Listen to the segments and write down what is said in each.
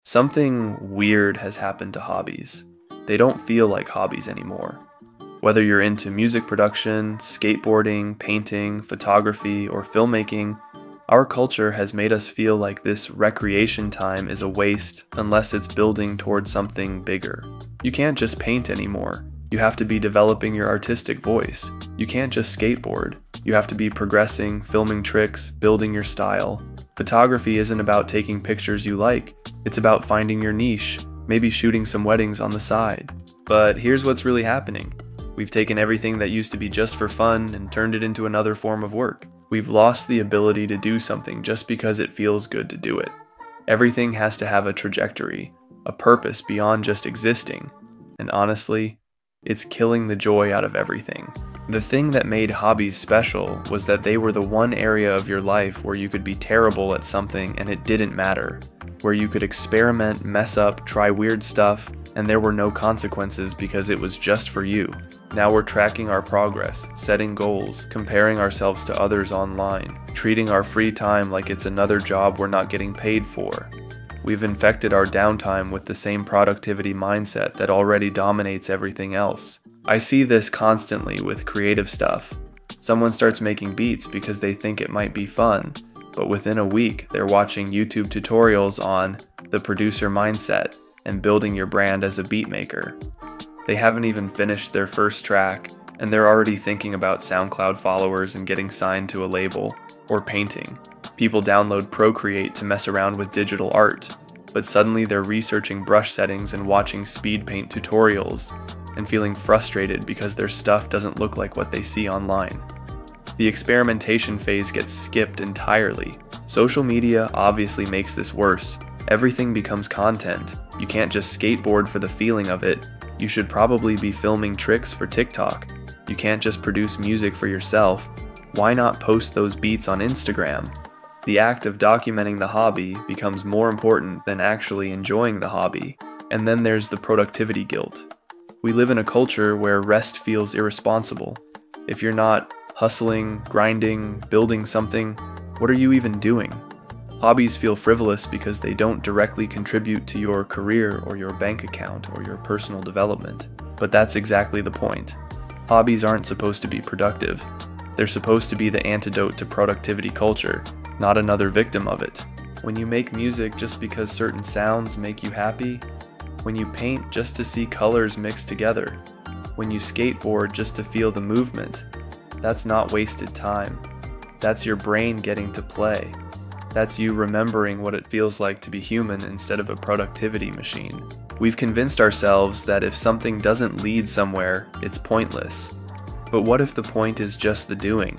Something weird has happened to hobbies. They don't feel like hobbies anymore. Whether you're into music production, skateboarding, painting, photography, or filmmaking, our culture has made us feel like this recreation time is a waste unless it's building towards something bigger. You can't just paint anymore. You have to be developing your artistic voice. You can't just skateboard. You have to be progressing, filming tricks, building your style. Photography isn't about taking pictures you like. It's about finding your niche, maybe shooting some weddings on the side. But here's what's really happening. We've taken everything that used to be just for fun and turned it into another form of work. We've lost the ability to do something just because it feels good to do it. Everything has to have a trajectory, a purpose beyond just existing. And honestly, it's killing the joy out of everything. The thing that made hobbies special was that they were the one area of your life where you could be terrible at something and it didn't matter, where you could experiment, mess up, try weird stuff, and there were no consequences because it was just for you. Now we're tracking our progress, setting goals, comparing ourselves to others online, treating our free time like it's another job we're not getting paid for. We've infected our downtime with the same productivity mindset that already dominates everything else. I see this constantly with creative stuff. Someone starts making beats because they think it might be fun, but within a week they're watching YouTube tutorials on the producer mindset and building your brand as a beat maker. They haven't even finished their first track, and they're already thinking about SoundCloud followers and getting signed to a label, or painting. People download Procreate to mess around with digital art, but suddenly they're researching brush settings and watching speed paint tutorials, and feeling frustrated because their stuff doesn't look like what they see online. The experimentation phase gets skipped entirely. Social media obviously makes this worse. Everything becomes content. You can't just skateboard for the feeling of it. You should probably be filming tricks for TikTok. You can't just produce music for yourself. Why not post those beats on Instagram? The act of documenting the hobby becomes more important than actually enjoying the hobby. And then there's the productivity guilt. We live in a culture where rest feels irresponsible. If you're not hustling, grinding, building something, what are you even doing? Hobbies feel frivolous because they don't directly contribute to your career or your bank account or your personal development. But that's exactly the point. Hobbies aren't supposed to be productive. They're supposed to be the antidote to productivity culture, not another victim of it. When you make music just because certain sounds make you happy, when you paint just to see colors mixed together, when you skateboard just to feel the movement, that's not wasted time. That's your brain getting to play. That's you remembering what it feels like to be human instead of a productivity machine. We've convinced ourselves that if something doesn't lead somewhere, it's pointless. But what if the point is just the doing?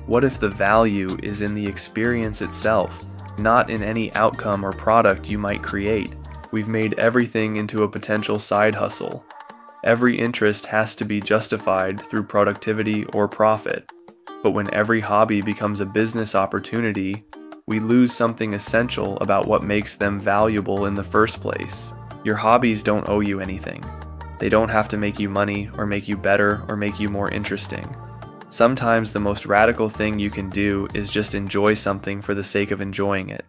What if the value is in the experience itself, not in any outcome or product you might create? We've made everything into a potential side hustle. Every interest has to be justified through productivity or profit. But when every hobby becomes a business opportunity, we lose something essential about what makes them valuable in the first place. Your hobbies don't owe you anything. They don't have to make you money or make you better or make you more interesting. Sometimes the most radical thing you can do is just enjoy something for the sake of enjoying it.